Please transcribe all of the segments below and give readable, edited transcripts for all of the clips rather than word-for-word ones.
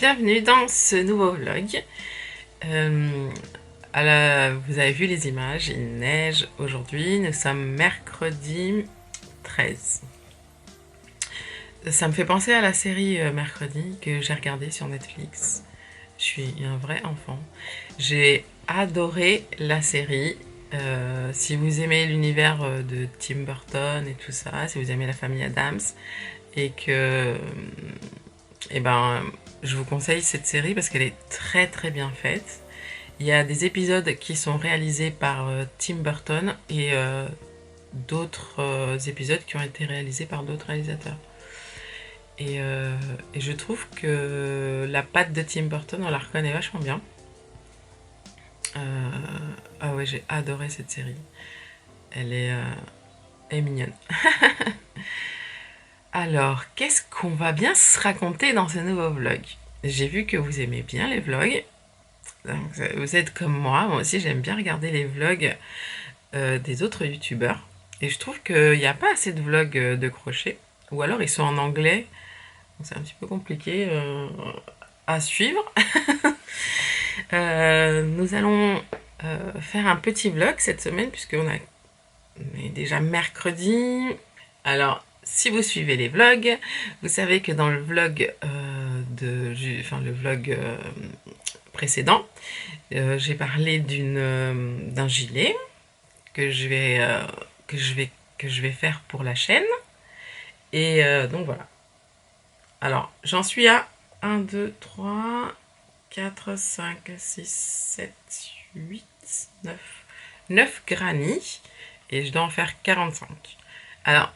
bienvenue dans ce nouveau vlog. Vous avez vu les images, il neige aujourd'hui, nous sommes mercredi 13. Ça me fait penser à la série Mercredi que j'ai regardée sur Netflix. Je suis un vrai enfant. J'ai adoré la série. Si vous aimez l'univers de Tim Burton et tout ça, si vous aimez la famille Addams et que je vous conseille cette série parce qu'elle est très très bien faite. Il y a des épisodes qui sont réalisés par Tim Burton et d'autres épisodes qui ont été réalisés par d'autres réalisateurs. Et je trouve que la patte de Tim Burton, on la reconnaît vachement bien. Ah ouais, j'ai adoré cette série. Elle est mignonne. Alors, qu'est-ce qu'on va bien se raconter dans ce nouveau vlog? J'ai vu que vous aimez bien les vlogs. Donc, vous êtes comme moi aussi j'aime bien regarder les vlogs des autres youtubeurs. Et je trouve qu'il n'y a pas assez de vlogs de crochet. Ou alors ils sont en anglais. C'est un petit peu compliqué à suivre. Nous allons faire un petit vlog cette semaine puisqu'on est déjà mercredi. Alors, si vous suivez les vlogs, vous savez que dans le vlog le vlog précédent, j'ai parlé d'un gilet que je vais faire pour la chaîne. Et donc voilà. Alors, j'en suis à 1, 2, 3, 4, 5, 6, 7, 8, 9 granny. Et je dois en faire 45. Alors,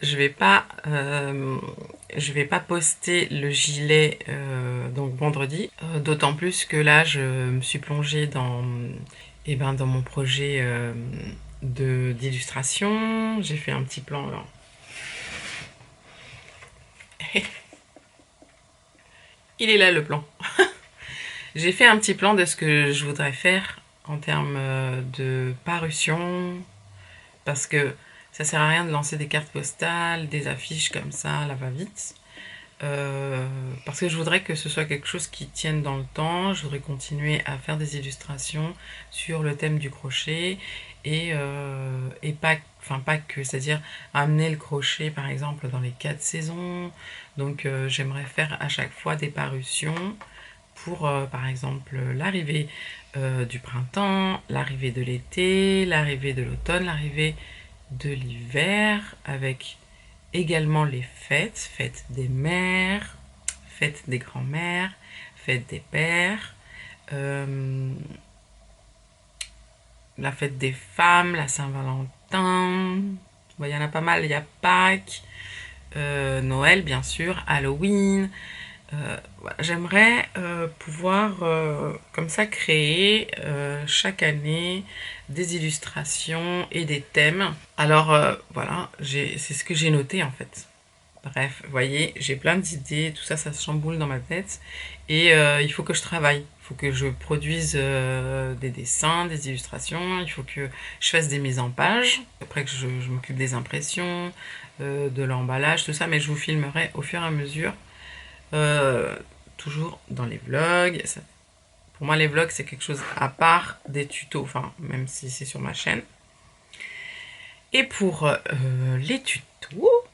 je vais pas poster le gilet donc vendredi. D'autant plus que là, je me suis plongée dans mon projet d'illustration. J'ai fait un petit plan. Alors. Il est là le plan. J'ai fait un petit plan de ce que je voudrais faire en termes de parution. Parce que ça sert à rien de lancer des cartes postales, des affiches comme ça, la va-vite. Parce que je voudrais que ce soit quelque chose qui tienne dans le temps. Je voudrais continuer à faire des illustrations sur le thème du crochet et pas que, c'est-à-dire amener le crochet par exemple dans les 4 saisons. Donc j'aimerais faire à chaque fois des parutions pour par exemple l'arrivée du printemps, l'arrivée de l'été, l'arrivée de l'automne, l'arrivée de l'hiver, avec également les fêtes des mères, fêtes des grands-mères, fêtes des pères, la fête des femmes, la Saint-Valentin, bon, il y en a pas mal, il y a Pâques, Noël bien sûr, Halloween. J'aimerais pouvoir comme ça créer chaque année des illustrations et des thèmes. Alors voilà, c'est ce que j'ai noté en fait. Bref, vous voyez, j'ai plein d'idées, tout ça, ça se chamboule dans ma tête. Et il faut que je travaille, il faut que je produise des dessins, des illustrations, il faut que je fasse des mises en page. Après que je m'occupe des impressions, de l'emballage, tout ça, mais je vous filmerai au fur et à mesure. Toujours dans les vlogs. Pour moi, les vlogs, c'est quelque chose à part des tutos, enfin, même si c'est sur ma chaîne. Et pour les tutos,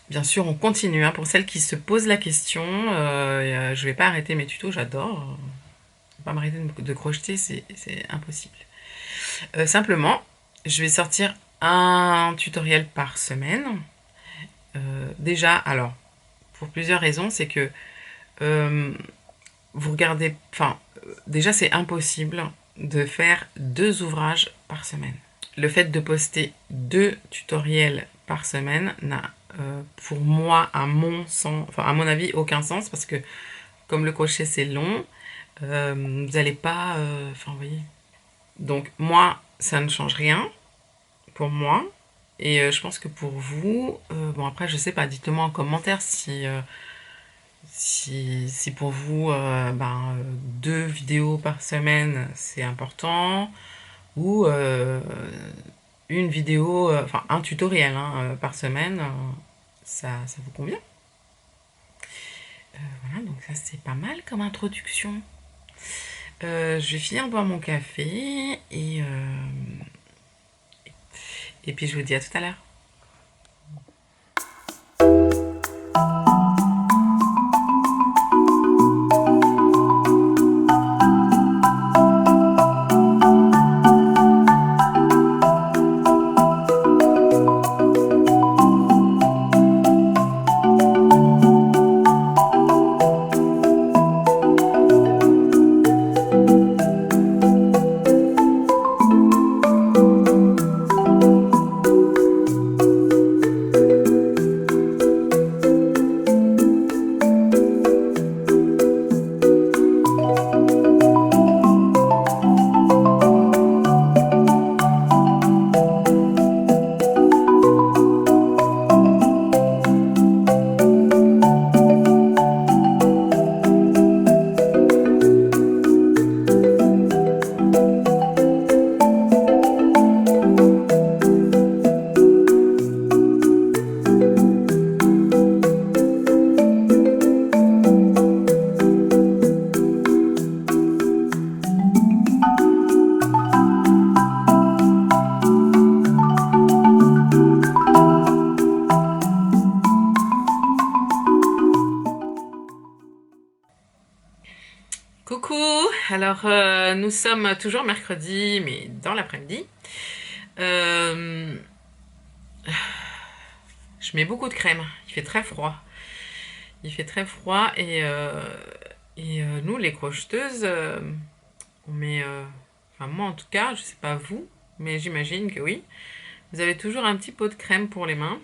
bien sûr, on continue. Hein, pour celles qui se posent la question, je vais pas arrêter mes tutos, j'adore. Pas m'arrêter de crocheter, c'est impossible. Simplement, je vais sortir un tutoriel par semaine. Déjà, alors, pour plusieurs raisons, c'est que vous regardez, déjà c'est impossible de faire 2 ouvrages par semaine. Le fait de poster 2 tutoriels par semaine n'a pour moi, à mon avis, aucun sens parce que comme le crochet c'est long, vous n'allez pas, vous voyez. Donc moi, ça ne change rien pour moi et je pense que pour vous, bon après je sais pas, dites-moi en commentaire si pour vous 2 vidéos par semaine c'est important ou une vidéo, un tutoriel par semaine, ça vous convient. Voilà, donc ça c'est pas mal comme introduction. Je vais finir de boire mon café et puis je vous dis à tout à l'heure. Coucou, alors nous sommes toujours mercredi, mais dans l'après-midi. Euh, je mets beaucoup de crème, il fait très froid. Il fait très froid et nous, les crocheteuses, on met... enfin moi en tout cas, je sais pas vous, mais j'imagine que oui. Vous avez toujours un petit pot de crème pour les mains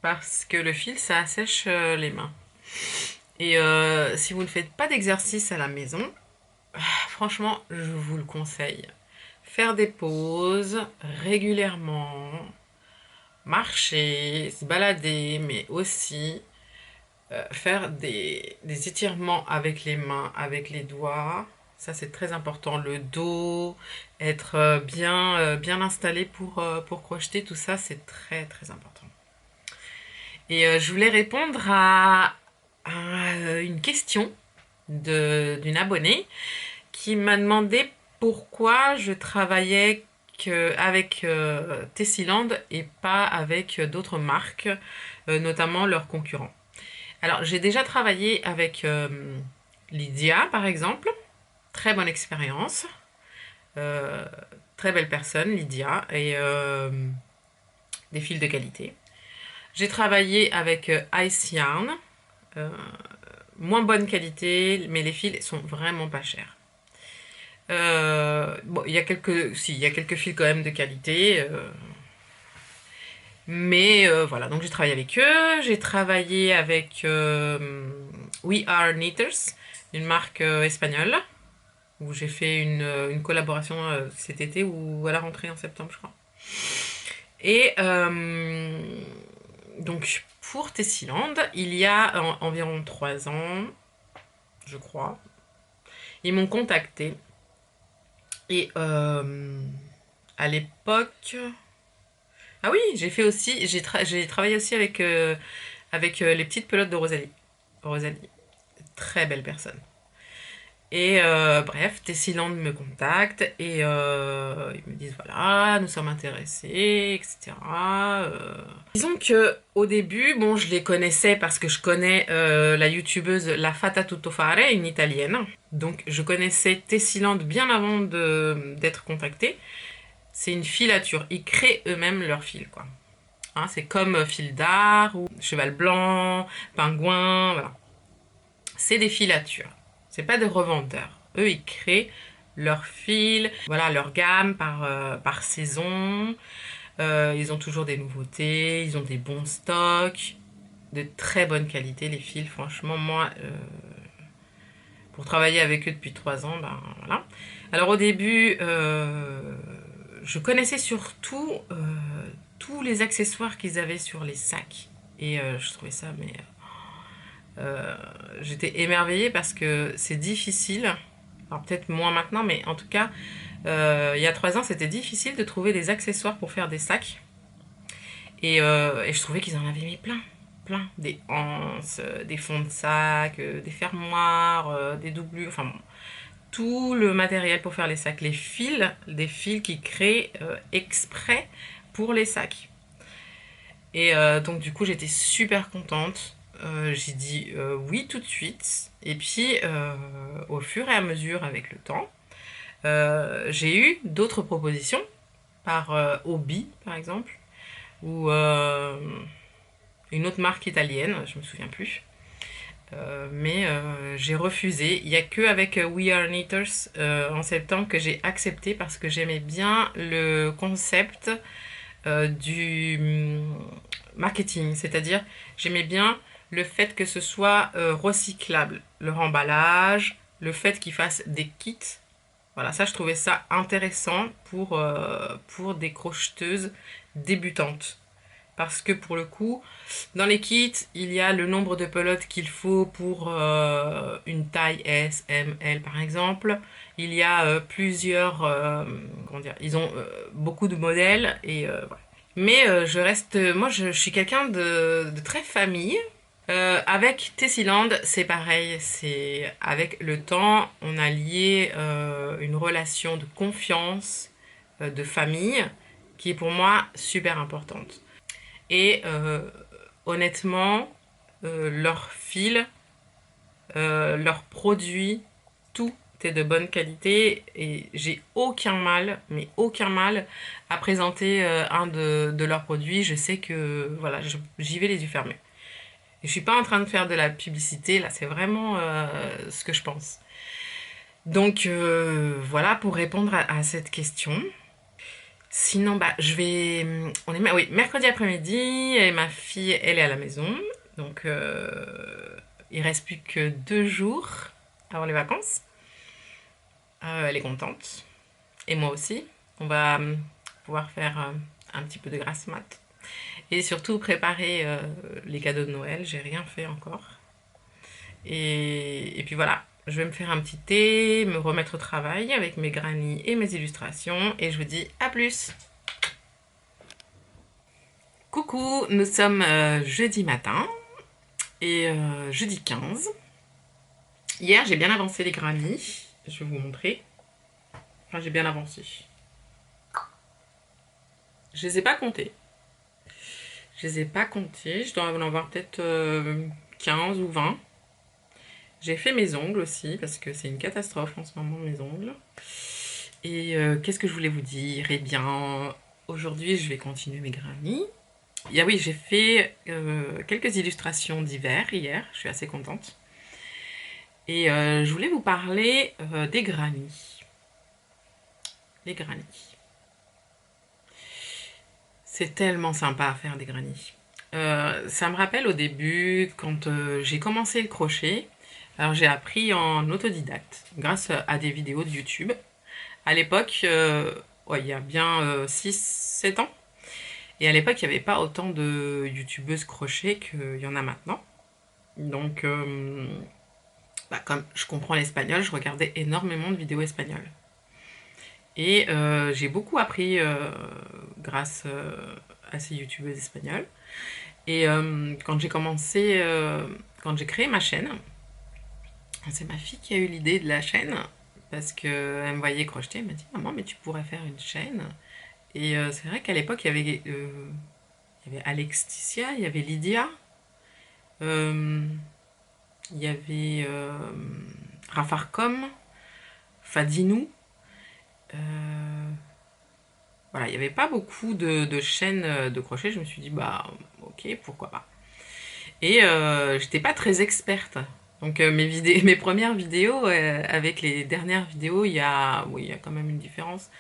parce que le fil, ça assèche les mains. Et si vous ne faites pas d'exercice à la maison, franchement, je vous le conseille. Faire des pauses régulièrement, marcher, se balader, mais aussi faire des étirements avec les mains, avec les doigts. Ça, c'est très important. Le dos, être bien installé pour crocheter, tout ça, c'est très, très important. Et je voulais répondre à une question d'une abonnée qui m'a demandé pourquoi je travaillais avec Tessiland et pas avec d'autres marques, notamment leurs concurrents. Alors, j'ai déjà travaillé avec Lydia, par exemple. Très bonne expérience. Euh, Très belle personne, Lydia, et des fils de qualité. J'ai travaillé avec Ice Yarn. euh, Moins bonne qualité, mais les fils sont vraiment pas chers. Bon, il y a quelques fils quand même de qualité. Mais voilà, donc j'ai travaillé avec eux. J'ai travaillé avec We Are Knitters, une marque espagnole, où j'ai fait une collaboration cet été ou à la rentrée en septembre, je crois. Et donc pour Tessiland, il y a environ 3 ans, je crois, ils m'ont contacté. Et à l'époque... Ah oui, j'ai travaillé aussi avec les petites pelotes de Rosalie. Rosalie, très belle personne. Et bref, Tessiland me contacte et ils me disent voilà, nous sommes intéressés, etc. Disons que au début, bon, je les connaissais parce que je connais la youtubeuse La Fata Tutto Fare, une italienne. Donc je connaissais Tessiland bien avant d'être contactée. C'est une filature, ils créent eux-mêmes leur fil, quoi. Hein, c'est comme fil d'art ou cheval blanc, pingouin, voilà. C'est des filatures. C'est pas des revendeurs. Eux, ils créent leur fil, voilà, leur gamme par saison. Ils ont toujours des nouveautés, ils ont des bons stocks, de très bonne qualité, les fils. Franchement, moi, pour travailler avec eux depuis 3 ans, ben voilà. Alors au début, je connaissais surtout tous les accessoires qu'ils avaient sur les sacs. Et je trouvais ça, mais j'étais émerveillée parce que c'est difficile. Alors peut-être moins maintenant, mais en tout cas, il y a 3 ans, c'était difficile de trouver des accessoires pour faire des sacs. Et je trouvais qu'ils en avaient mis plein. plein. Des anses, des fonds de sac, des fermoirs, des doublures, enfin bon, tout le matériel pour faire les sacs, les fils, des fils qui créent exprès pour les sacs. Et donc du coup j'étais super contente. J'ai dit oui tout de suite. Et puis au fur et à mesure avec le temps, j'ai eu d'autres propositions par Hobby par exemple, ou une autre marque italienne, je me souviens plus. Mais j'ai refusé. Il n'y a que avec We Are Knitters en septembre que j'ai accepté parce que j'aimais bien le concept du marketing. C'est-à-dire, j'aimais bien le fait que ce soit recyclable. Leur emballage, le fait qu'ils fassent des kits. Voilà, ça, je trouvais ça intéressant pour des crocheteuses débutantes. Parce que pour le coup, dans les kits, il y a le nombre de pelotes qu'il faut pour une taille S, M, L par exemple. Il y a plusieurs, comment dire, ils ont beaucoup de modèles et voilà. Mais je reste, moi je suis quelqu'un de très famille. Avec Tessiland, c'est pareil, c'est avec le temps, on a lié une relation de confiance, de famille, qui est pour moi super importante. Et honnêtement, leurs fils, leurs produits, tout est de bonne qualité et j'ai aucun mal, mais aucun mal à présenter un de leurs produits. Je sais que voilà, j'y vais les yeux fermés. Et je suis pas en train de faire de la publicité, là, c'est vraiment ce que je pense. Donc voilà pour répondre à cette question. Sinon, bah, je vais. On est oui, mercredi après-midi et ma fille, elle est à la maison. Donc, il reste plus que 2 jours avant les vacances. Elle est contente. Et moi aussi. On va pouvoir faire un petit peu de grasse mat. Et surtout préparer les cadeaux de Noël. J'ai rien fait encore. Et puis voilà. Je vais me faire un petit thé, me remettre au travail avec mes grannies et mes illustrations. Et je vous dis à plus! Coucou, nous sommes jeudi matin et jeudi 15. Hier, j'ai bien avancé les grannies. Je vais vous montrer. Enfin, j'ai bien avancé. Je les ai pas comptés. Je les ai pas comptés. Je dois en avoir peut-être 15 ou 20. J'ai fait mes ongles aussi parce que c'est une catastrophe en ce moment, mes ongles. Et qu'est-ce que je voulais vous dire? Eh bien, aujourd'hui, je vais continuer mes grannies. Oui, j'ai fait quelques illustrations d'hiver hier, je suis assez contente. Et je voulais vous parler des grannies. Les grannies. C'est tellement sympa à faire des grannies. Ça me rappelle au début, quand j'ai commencé le crochet, alors j'ai appris en autodidacte, grâce à des vidéos de YouTube. À l'époque, ouais, il y a bien 6-7 ans. Et à l'époque, il n'y avait pas autant de youtubeuses crochet qu'il y en a maintenant. Donc, bah, comme je comprends l'espagnol, je regardais énormément de vidéos espagnoles. Et j'ai beaucoup appris grâce à ces youtubeuses espagnoles. Et quand j'ai commencé, quand j'ai créé ma chaîne, c'est ma fille qui a eu l'idée de la chaîne. Parce qu'elle me voyait crocheter, elle m'a dit maman, mais tu pourrais faire une chaîne. Et c'est vrai qu'à l'époque, il y avait Alexticia, il y avait Lydia, il y avait Rafarcom, Fadinou. Voilà, il n'y avait pas beaucoup de chaînes de crochet. Je me suis dit, bah, ok, pourquoi pas. Et j'étais pas très experte. Donc mes premières vidéos avec les dernières vidéos, oui, il y a quand même une différence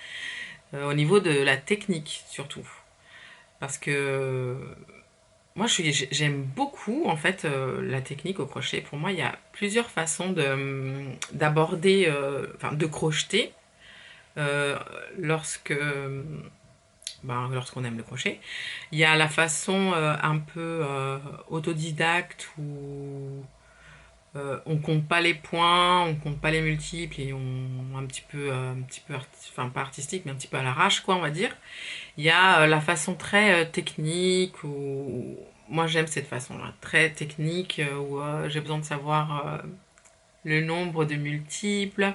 au niveau de la technique surtout. Parce que moi, j'aime beaucoup en fait la technique au crochet. Pour moi, il y a plusieurs façons d'aborder, enfin, de crocheter euh, lorsque, lorsqu'on aime le crochet. Il y a la façon un peu autodidacte où on compte pas les points, on compte pas les multiples et on un petit peu, enfin pas artistique, mais un petit peu à l'arrache, quoi, on va dire. Il y a la façon très technique où moi j'aime cette façon-là, très technique, où j'ai besoin de savoir le nombre de multiples,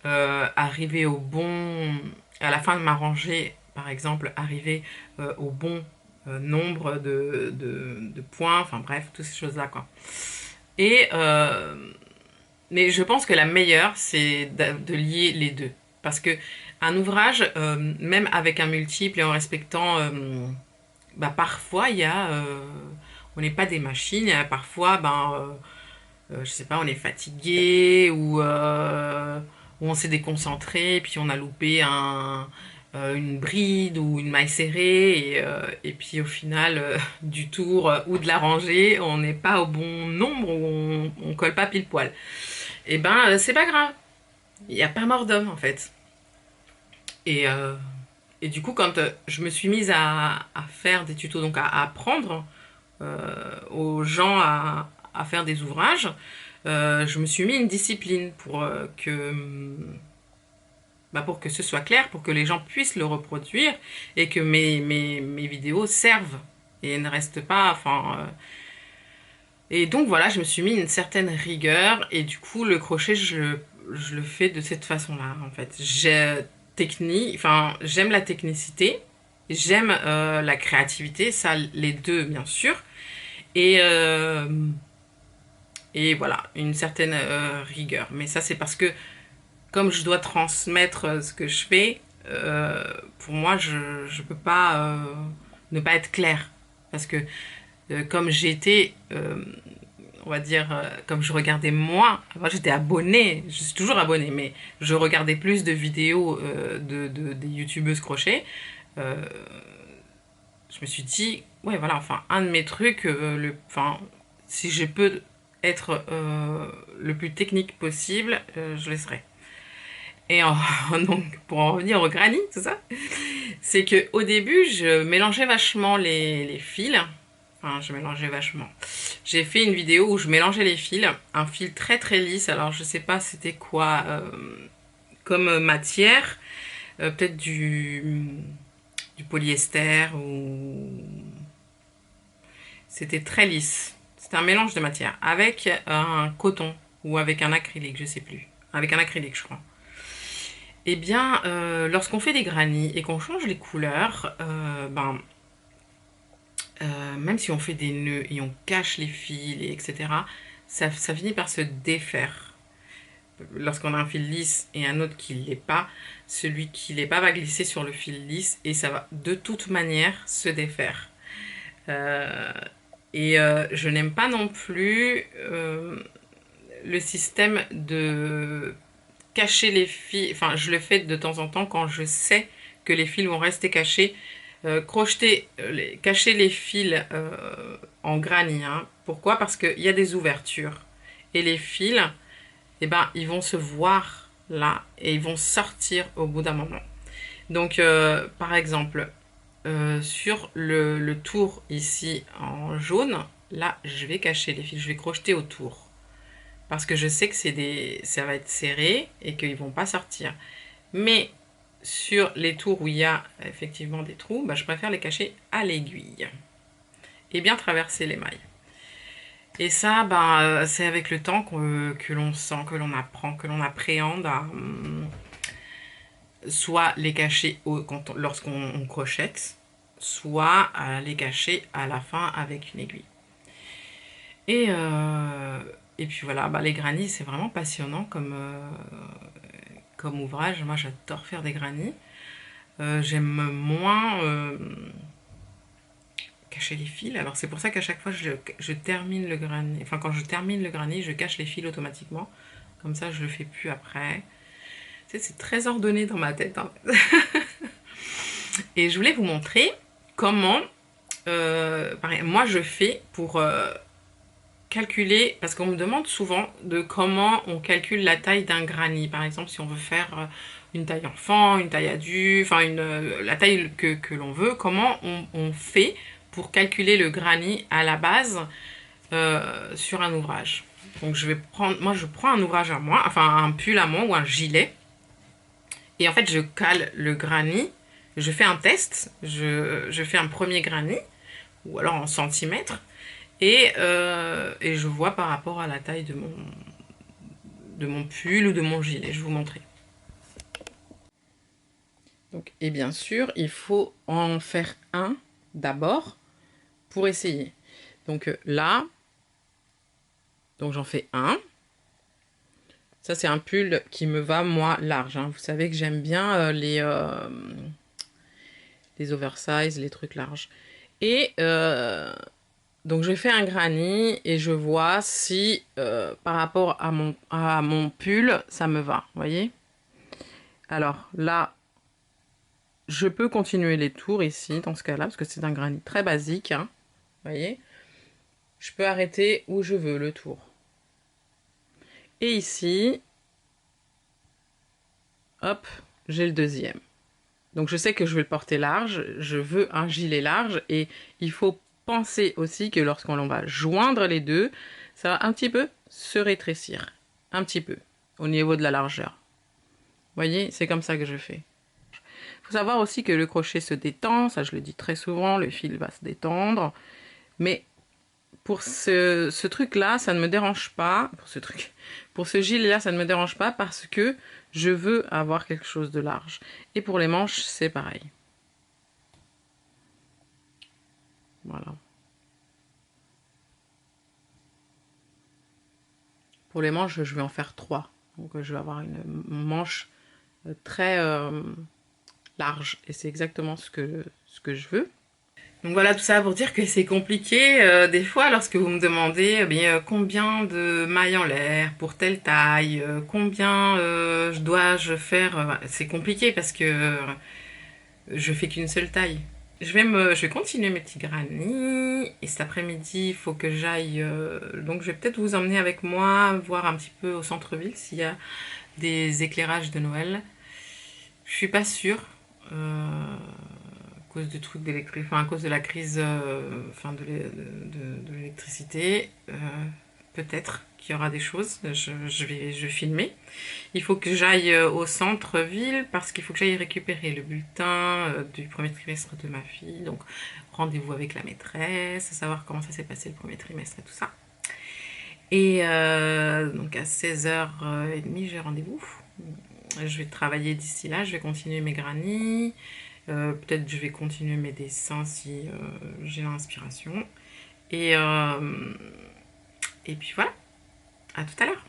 arriver au bon, à la fin de ma rangée, par exemple, arriver au bon nombre de points, enfin bref, toutes ces choses-là, quoi. Et, mais je pense que la meilleure, c'est de lier les deux. Parce que un ouvrage, même avec un multiple et en respectant, bah, parfois, il y a, on n'est pas des machines, et parfois, ben, je sais pas, on est fatigué ou on s'est déconcentré et puis on a loupé une bride ou une maille serrée et puis au final du tour ou de la rangée, on n'est pas au bon nombre ou on colle pas pile poil. Et ben c'est pas grave, il n'y a pas mort d'homme en fait. Et, euh, et du coup quand je me suis mise à faire des tutos, donc à apprendre aux gens à faire des ouvrages, je me suis mis une discipline pour que ce soit clair, pour que les gens puissent le reproduire et que mes vidéos servent et ne restent pas. Enfin, et donc voilà, je me suis mis une certaine rigueur et du coup, le crochet, je le fais de cette façon-là en fait. J'aime la technicité, j'aime la créativité, ça, les deux bien sûr. Et, et voilà, une certaine rigueur. Mais ça, c'est parce que comme je dois transmettre ce que je fais, pour moi, je ne peux pas ne pas être claire. Parce que comme j'étais, on va dire, comme je regardais moi j'étais abonnée, je suis toujours abonnée, mais je regardais plus de vidéos des youtubeuses crochet. Euh, je me suis dit, ouais, voilà, enfin, un de mes trucs, si je peux être le plus technique possible, je le serai. Et donc, pour en revenir au granny, tout ça, c'est que au début, je mélangeais vachement les fils. Enfin, je mélangeais vachement. J'ai fait une vidéo où je mélangeais les fils, un fil très très lisse. Alors, je sais pas c'était quoi comme matière, peut-être du polyester ou c'était très lisse. C'était un mélange de matière avec un coton ou avec un acrylique, je sais plus. Avec un acrylique, je crois. Eh bien, lorsqu'on fait des granits et qu'on change les couleurs, même si on fait des nœuds et on cache les fils, etc., ça finit par se défaire. Lorsqu'on a un fil lisse et un autre qui ne l'est pas, celui qui ne l'est pas va glisser sur le fil lisse et ça va de toute manière se défaire. Euh, je n'aime pas non plus le système de cacher les fils. Enfin, je le fais de temps en temps quand je sais que les fils vont rester cachés. Cacher les fils en granny. Hein. Pourquoi? Parce qu'il y a des ouvertures. Et les fils, eh ben, ils vont se voir là et ils vont sortir au bout d'un moment. Donc, par exemple, sur le tour ici en jaune, là, je vais cacher les fils, je vais crocheter autour. Parce que je sais que ça va être serré et qu'ils ne vont pas sortir. Mais sur les tours où il y a effectivement des trous, bah, je préfère les cacher à l'aiguille. Et bien traverser les mailles. Et ça, bah, c'est avec le temps que l'on sent, que l'on apprend, que l'on appréhende à soit les cacher lorsqu'on crochette, soit à les cacher à la fin avec une aiguille. Et puis voilà, bah, les granits, c'est vraiment passionnant comme ouvrage. Moi, j'adore faire des granits. J'aime moins cacher les fils. Alors, c'est pour ça qu'à chaque fois, je termine le granit. Enfin, quand je termine le granit, je cache les fils automatiquement. Comme ça, je le fais plus après. Tu sais, c'est très ordonné dans ma tête. Hein. Et je voulais vous montrer comment, pareil, moi, je fais pour calculer, parce qu'on me demande souvent de comment on calcule la taille d'un granny. Par exemple, si on veut faire une taille enfant, une taille adulte, enfin la taille que l'on veut, comment on fait pour calculer le granny à la base sur un ouvrage. Donc moi je prends un ouvrage à moi, enfin un pull à moi ou un gilet, et en fait je cale le granny, je fais un test, je fais un premier granny, ou alors en centimètres, Et je vois par rapport à la taille de mon pull ou de mon gilet. Je vais vous montrer. Donc, et bien sûr, il faut en faire un d'abord pour essayer. Donc là, donc j'en fais un. Ça, c'est un pull qui me va, moi, large. Hein. Vous savez que j'aime bien les oversize, les trucs larges. Et donc, je fais un granny et je vois si, par rapport à mon pull, ça me va. Vous voyez? Alors, là, je peux continuer les tours ici, dans ce cas-là, parce que c'est un granny très basique. Hein. Vous voyez? Je peux arrêter où je veux le tour. Et ici, hop, j'ai le deuxième. Donc je sais que je vais le porter large, je veux un gilet large et il faut penser aussi que lorsqu'on va joindre les deux, ça va un petit peu se rétrécir, un petit peu, au niveau de la largeur. Vous voyez, c'est comme ça que je fais. Il faut savoir aussi que le crochet se détend, ça je le dis très souvent, le fil va se détendre, mais pour ce truc-là, ça ne me dérange pas. Pour ce gilet-là, ça ne me dérange pas parce que je veux avoir quelque chose de large. Et pour les manches, c'est pareil. Voilà. Pour les manches, je vais en faire 3. Donc, je vais avoir une manche très large. Et c'est exactement ce que je veux. Donc voilà, tout ça pour dire que c'est compliqué des fois lorsque vous me demandez combien de mailles en l'air pour telle taille, combien dois-je faire. C'est compliqué parce que je fais qu'une seule taille. Je vais continuer mes petits granny et cet après-midi il faut que j'aille. Donc je vais peut-être vous emmener avec moi voir un petit peu au centre-ville s'il y a des éclairages de Noël. Je suis pas sûre. À cause de trucs d'électricité, enfin à cause de la crise de l'électricité, peut-être qu'il y aura des choses, je vais filmer. Il faut que j'aille au centre-ville parce qu'il faut que j'aille récupérer le bulletin du premier trimestre de ma fille, donc rendez-vous avec la maîtresse, savoir comment ça s'est passé le premier trimestre et tout ça. Et donc à 16h30 j'ai rendez-vous. Je vais travailler d'ici là, je vais continuer mes granny. Peut-être je vais continuer mes dessins si j'ai l'inspiration. Et puis voilà, à tout à l'heure.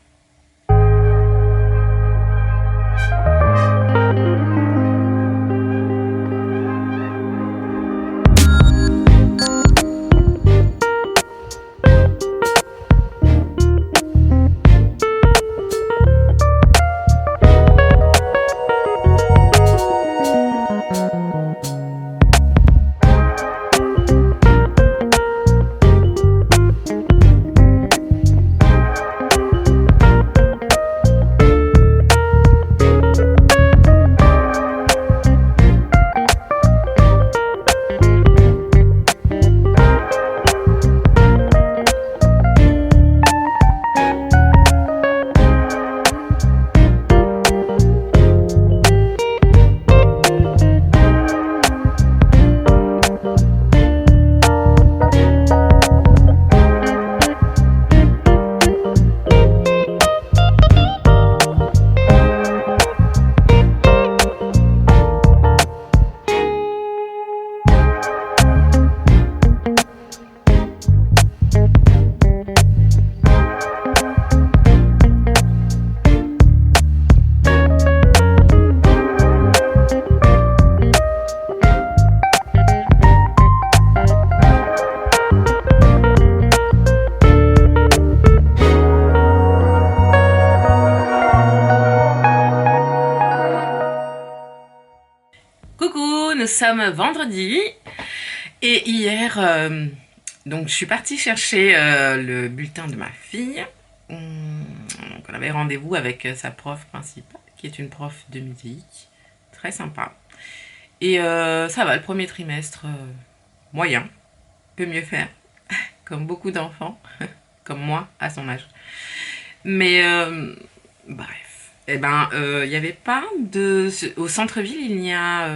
Coucou, nous sommes vendredi et hier, donc je suis partie chercher le bulletin de ma fille. Donc on avait rendez-vous avec sa prof principale, qui est une prof de musique, très sympa. Et ça va, le premier trimestre, moyen, peut mieux faire, comme beaucoup d'enfants, comme moi à son âge. Mais bref. Eh ben, il n'y avait pas de... Au centre-ville, il n'y a,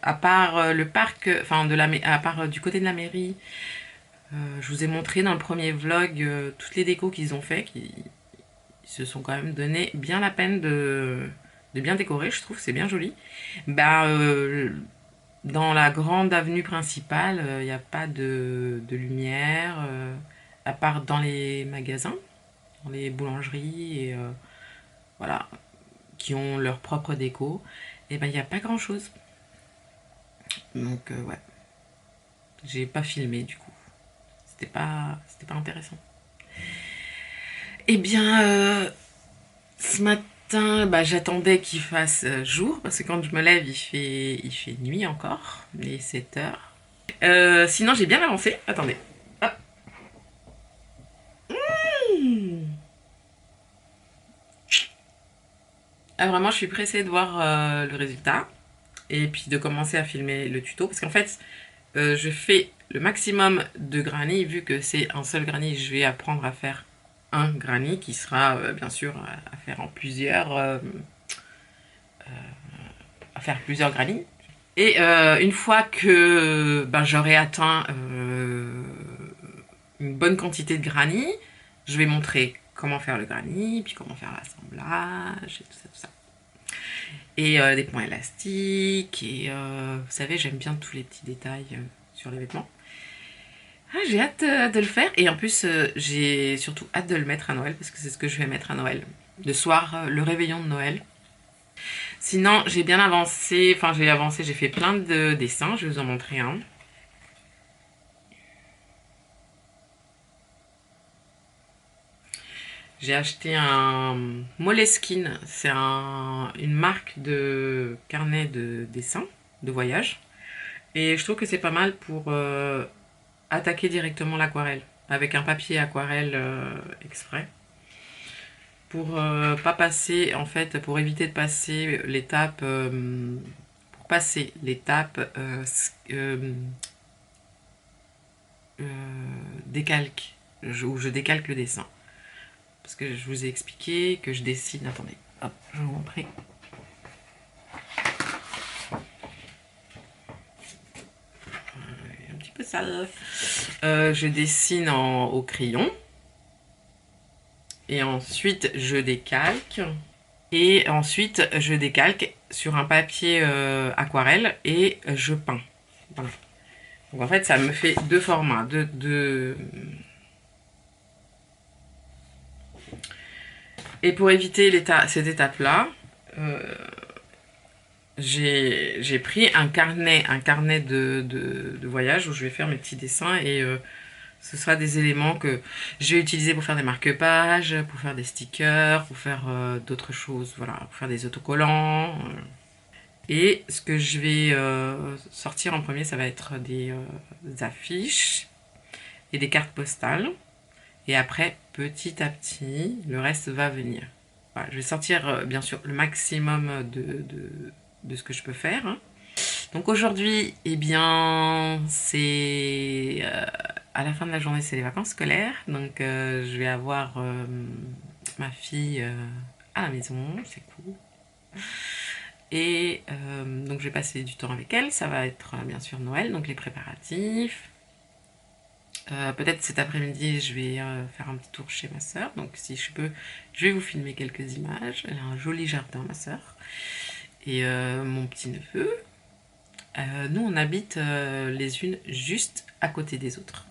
à part le parc, enfin, à part du côté de la mairie, Je vous ai montré dans le premier vlog toutes les décos qu'ils ont fait, qui se sont quand même donné bien la peine de bien décorer, je trouve, c'est bien joli. Bah, dans la grande avenue principale, il n'y a pas de lumière, à part dans les magasins, dans les boulangeries, et voilà, qui ont leur propre déco. Et ben, il n'y a pas grand chose. Donc, ouais, j'ai pas filmé du coup. C'était pas intéressant. Eh bien, ce matin, bah, j'attendais qu'il fasse jour, parce que quand je me lève, il fait nuit encore, il est 7 heures. Sinon, j'ai bien avancé. Attendez. Hop. Mmh. Ah, vraiment, je suis pressée de voir le résultat. Et puis de commencer à filmer le tuto. Parce qu'en fait, je fais le maximum de granny. Vu que c'est un seul granny, je vais apprendre à faire un granny qui sera bien sûr à faire en plusieurs... à faire plusieurs granny. Et une fois que ben, j'aurai atteint une bonne quantité de granny, je vais montrer comment faire le granny, puis comment faire l'assemblage, et tout ça, tout ça. Et des points élastiques, et vous savez, j'aime bien tous les petits détails sur les vêtements. Ah, j'ai hâte de le faire, et en plus, j'ai surtout hâte de le mettre à Noël, parce que c'est ce que je vais mettre à Noël. Le soir, le réveillon de Noël. Sinon, j'ai bien avancé, enfin j'ai avancé, j'ai fait plein de dessins, je vais vous en montrer un. J'ai acheté un Moleskine, c'est une marque de carnet de dessin, de voyage. Et je trouve que c'est pas mal pour attaquer directement l'aquarelle, avec un papier aquarelle exprès. Pour pas passer, en fait, pour éviter de passer l'étape, pour passer l'étape décalque, où je décalque le dessin. Parce que je vous ai expliqué que je dessine. Attendez, hop, je vais vous montrer. Un petit peu sale. Je dessine au crayon. Et ensuite, je décalque. Et ensuite, je décalque sur un papier aquarelle et je peins. Voilà. Donc en fait, ça me fait deux formats. Et pour éviter cette étape-là, j'ai pris un carnet de voyage où je vais faire mes petits dessins et ce sera des éléments que je vais utiliser pour faire des marque-pages, pour faire des stickers, pour faire d'autres choses, voilà, pour faire des autocollants. Et ce que je vais sortir en premier, ça va être des affiches et des cartes postales. Et après, petit à petit, le reste va venir. Voilà, je vais sortir bien sûr le maximum de ce que je peux faire. Hein. Donc aujourd'hui, eh bien, c'est à la fin de la journée, c'est les vacances scolaires. Donc je vais avoir ma fille à la maison, c'est cool. Et donc je vais passer du temps avec elle. Ça va être bien sûr Noël, donc les préparatifs. Peut-être cet après-midi, je vais faire un petit tour chez ma soeur. Donc si je peux, je vais vous filmer quelques images. Elle a un joli jardin, ma soeur. Et mon petit-neveu. Nous, on habite les unes juste à côté des autres.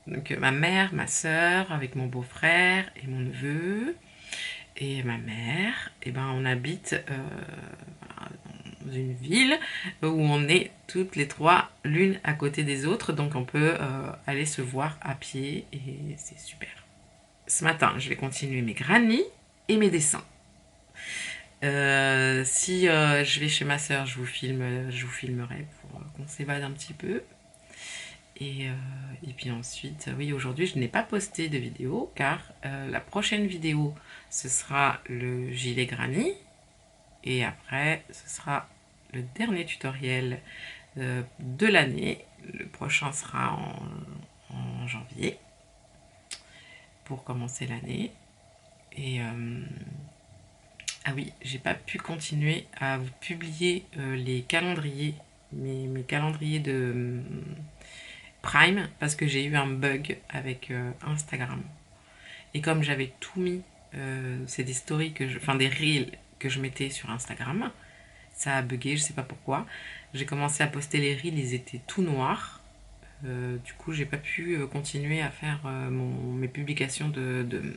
Donc ma mère, ma soeur, avec mon beau-frère et mon neveu. Et ma mère, et ben, on habite dans une ville où on est toutes les trois l'une à côté des autres, donc on peut aller se voir à pied et c'est super. Ce matin, je vais continuer mes granny et mes dessins. Si je vais chez ma soeur, je vous filmerai pour qu'on s'évade un petit peu. Et puis ensuite, oui, aujourd'hui, je n'ai pas posté de vidéo car la prochaine vidéo, ce sera le gilet granny. Et après, ce sera le dernier tutoriel de l'année. Le prochain sera en janvier pour commencer l'année. Et ah oui, j'ai pas pu continuer à vous publier les calendriers, mes calendriers Prime parce que j'ai eu un bug avec Instagram. Et comme j'avais tout mis, c'est des stories enfin des reels que je mettais sur Instagram, ça a bugué, je sais pas pourquoi. J'ai commencé à poster les reels, ils étaient tout noirs. Du coup, j'ai pas pu continuer à faire mes publications de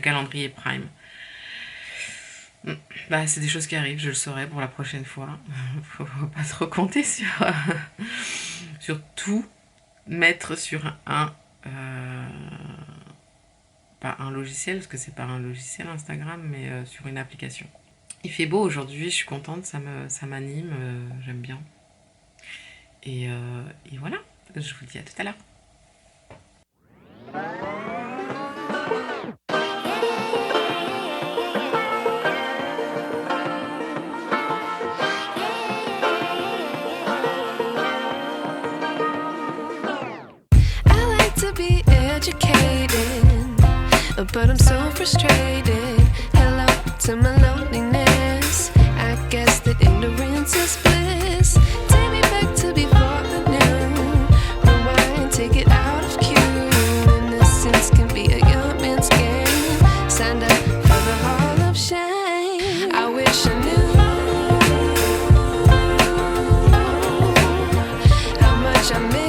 calendrier Prime. Bah, c'est des choses qui arrivent, je le saurai pour la prochaine fois. Faut pas trop compter sur tout mettre sur pas un logiciel, parce que c'est pas un logiciel Instagram, mais sur une application. Il fait beau aujourd'hui, je suis contente, ça m'anime, j'aime bien. Et voilà, je vous dis à tout à l'heure. But I'm so frustrated. Hello to my loneliness. I guess that ignorance is bliss. Take me back to before the noon. Rewind, take it out of cue. Innocence can be a young man's game. Signed up for the hall of shame. I wish I knew how much I miss.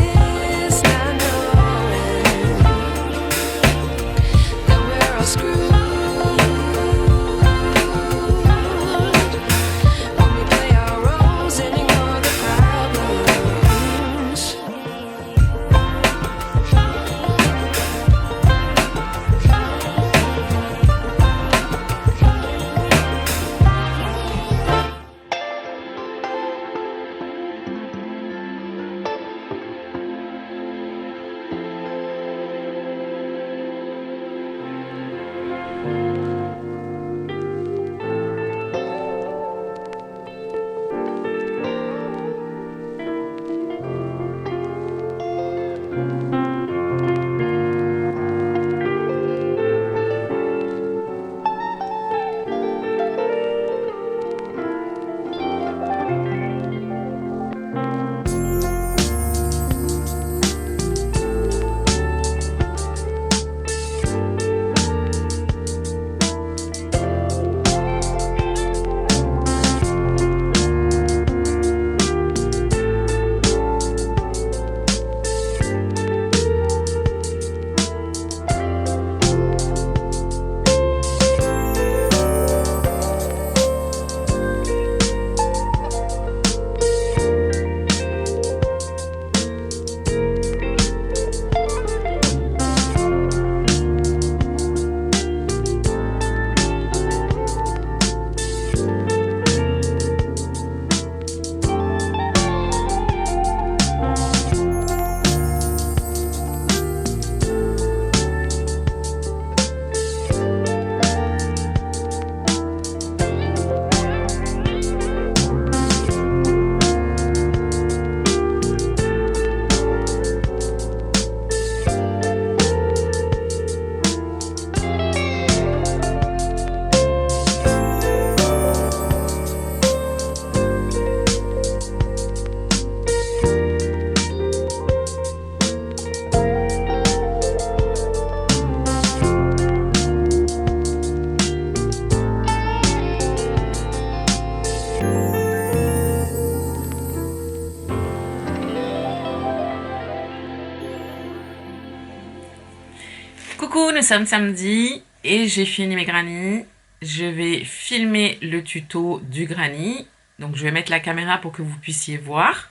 Coucou, nous sommes samedi et j'ai fini mes grannies. Je vais filmer le tuto du granny. Donc je vais mettre la caméra pour que vous puissiez voir.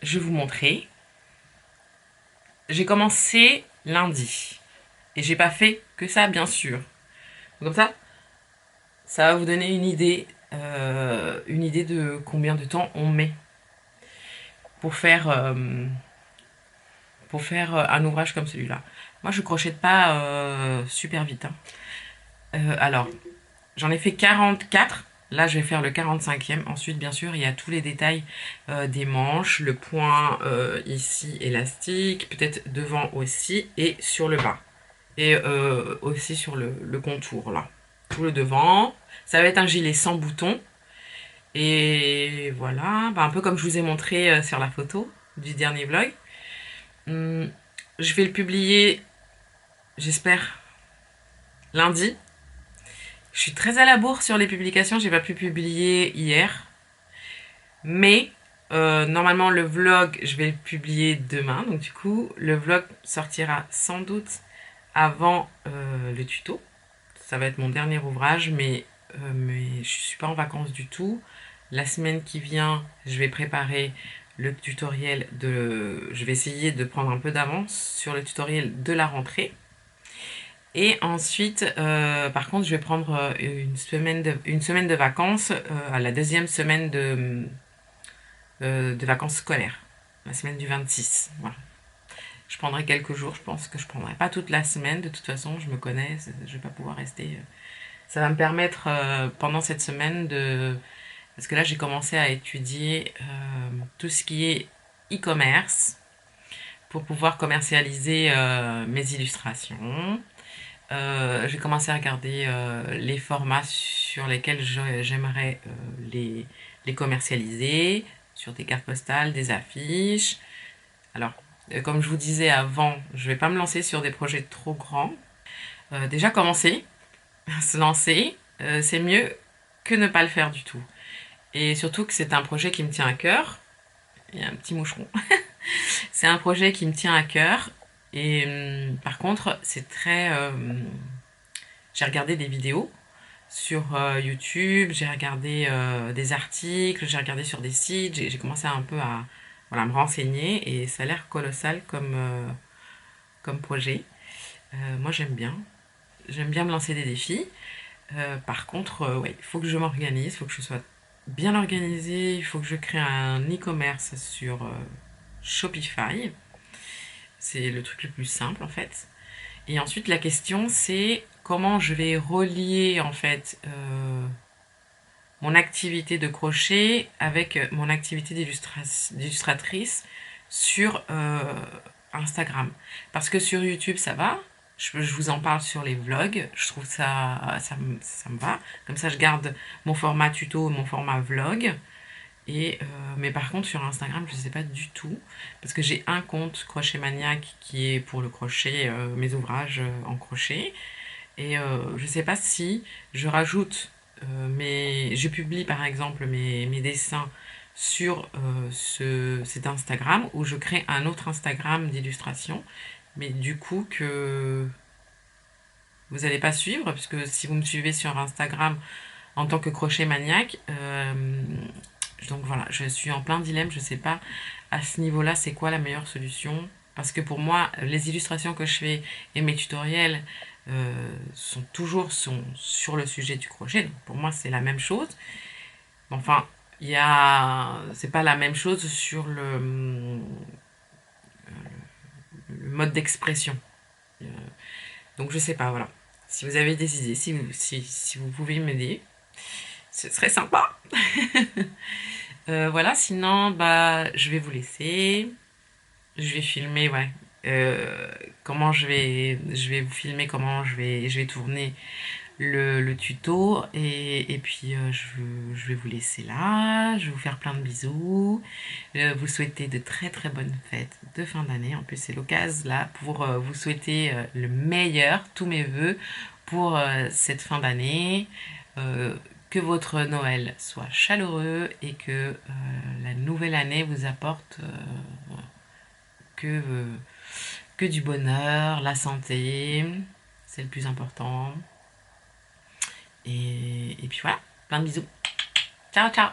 Je vais vous montrer. J'ai commencé lundi. Et j'ai pas fait que ça, bien sûr. Donc, comme ça va vous donner une idée de combien de temps on met pour faire un ouvrage comme celui-là. Moi, je crochette pas super vite. Alors, j'en ai fait 44. Là, je vais faire le 45e. Ensuite, bien sûr, il y a tous les détails des manches, le point ici élastique, peut-être devant aussi, et sur le bas. Et aussi sur le contour, là. Tout le devant. Ça va être un gilet sans boutons. Et voilà, un peu comme je vous ai montré sur la photo du dernier vlog. Je vais le publier, j'espère, lundi. Je suis très à la bourre sur les publications, j'ai pas pu publier hier. Mais normalement le vlog, je vais le publier demain. Donc du coup, le vlog sortira sans doute avant le tuto. Ça va être mon dernier ouvrage, mais je suis pas en vacances du tout. La semaine qui vient, je vais préparer le tutoriel je vais essayer de prendre un peu d'avance sur le tutoriel de la rentrée. Et ensuite, par contre, je vais prendre une semaine de vacances à la deuxième semaine de vacances scolaires, la semaine du 26. Voilà. Je prendrai quelques jours, je pense que je prendrai pas toute la semaine. De toute façon, je me connais, je vais pas pouvoir rester. Ça va me permettre pendant cette semaine parce que là, j'ai commencé à étudier tout ce qui est e-commerce pour pouvoir commercialiser mes illustrations. J'ai commencé à regarder les formats sur lesquels j'aimerais les commercialiser, sur des cartes postales, des affiches. Alors, comme je vous disais avant, je ne vais pas me lancer sur des projets trop grands. Déjà commencer, se lancer, c'est mieux que ne pas le faire du tout. Et surtout que c'est un projet qui me tient à cœur. Il y a un petit moucheron. C'est un projet qui me tient à cœur. Et par contre, c'est très... j'ai regardé des vidéos sur YouTube, j'ai regardé des articles, j'ai regardé sur des sites, j'ai commencé un peu à me renseigner et ça a l'air colossal comme projet. Moi, j'aime bien me lancer des défis. Par contre, ouais, il faut que je m'organise, il faut que je sois bien organisée, il faut que je crée un e-commerce sur Shopify. C'est le truc le plus simple en fait. Et ensuite la question c'est comment je vais relier en fait mon activité de crochet avec mon activité d'illustratrice sur Instagram. Parce que sur YouTube ça va, je vous en parle sur les vlogs, je trouve ça me va. Comme ça je garde mon format tuto, mon format vlog. Mais par contre sur Instagram je ne sais pas du tout parce que j'ai un compte Crochet Maniac qui est pour le crochet, mes ouvrages en crochet et je ne sais pas si je rajoute je publie par exemple mes dessins sur cet Instagram ou je crée un autre Instagram d'illustration mais du coup que vous n'allez pas suivre puisque si vous me suivez sur Instagram en tant que Crochet Maniac donc voilà, je suis en plein dilemme, je sais pas à ce niveau-là c'est quoi la meilleure solution. Parce que pour moi, les illustrations que je fais et mes tutoriels sont sur le sujet du crochet. Donc pour moi, c'est la même chose. Enfin, c'est pas la même chose sur le mode d'expression. Donc je sais pas, voilà. Si vous avez des idées, si vous pouvez m'aider, ce serait sympa. Voilà, sinon je vais vous laisser. Je vais filmer, ouais. Comment je vais vous filmer comment je vais tourner le tuto et puis je vais vous laisser là. Je vais vous faire plein de bisous. Vous souhaiter de très très bonnes fêtes de fin d'année. En plus c'est l'occasion là pour vous souhaiter le meilleur, tous mes vœux pour cette fin d'année. Que votre Noël soit chaleureux et que la nouvelle année vous apporte que du bonheur, la santé, c'est le plus important. Et puis voilà, plein de bisous. Ciao, ciao.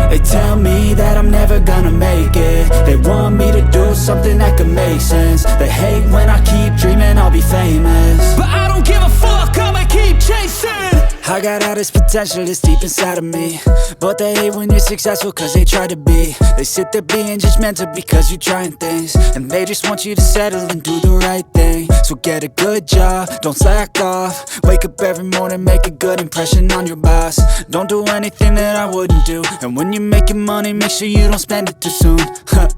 They tell me that I'm never gonna make it. They want me to do something that could make sense. They hate when I keep dreaming I'll be famous, but I don't give a fuck, I'ma keep chasing. I got all this potential that's deep inside of me, but they hate when you're successful cause they try to be. They sit there being judgmental because you're trying things, and they just want you to settle and do the right thing. So get a good job, don't slack off. Wake up every morning, make a good impression on your boss. Don't do anything that I wouldn't do, and when you're making money, make sure you don't spend it too soon.